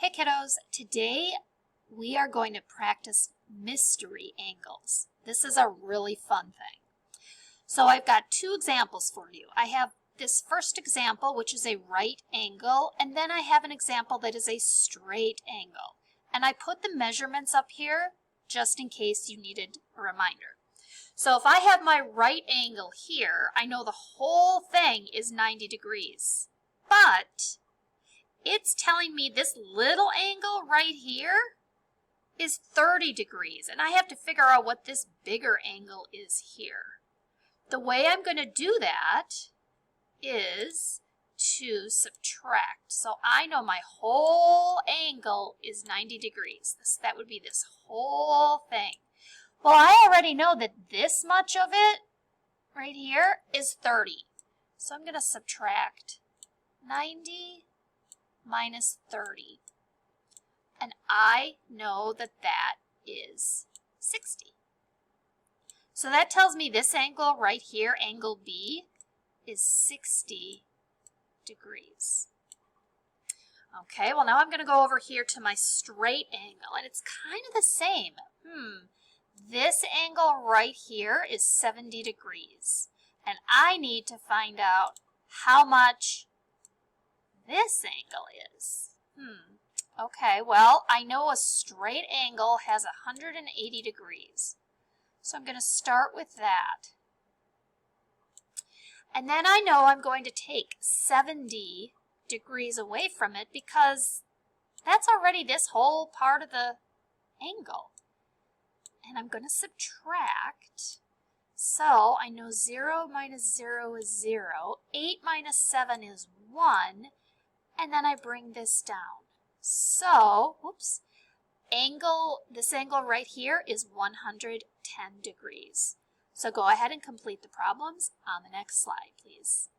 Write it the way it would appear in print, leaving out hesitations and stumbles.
Hey kiddos, today we are going to practice mystery angles. This is a really fun thing. So I've got two examples for you. I have this first example, which is a right angle, and then I have an example that is a straight angle. And I put the measurements up here just in case you needed a reminder. So if I have my right angle here, I know the whole thing is 90 degrees. But it's telling me this little angle right here is 30 degrees, and I have to figure out what this bigger angle is here. The way I'm going to do that is to subtract. So I know my whole angle is 90 degrees. That would be this whole thing. Well, I already know that this much of it right here is 30. So I'm going to subtract 90 minus 30. And I know that that is 60. So that tells me this angle right here, angle B, is 60 degrees. Okay, well now I'm going to go over here to my straight angle, and it's kind of the same. This angle right here is 70 degrees, and I need to find out how much this angle is. Okay, well, I know a straight angle has 180 degrees. So I'm going to start with that. And then I know I'm going to take 70 degrees away from it because that's already this whole part of the angle. And I'm going to subtract. So I know 0 minus 0 is 0. 8 minus 7 is 1. And then I bring this down. So, this angle right here is 110 degrees. So go ahead and complete the problems on the next slide, please.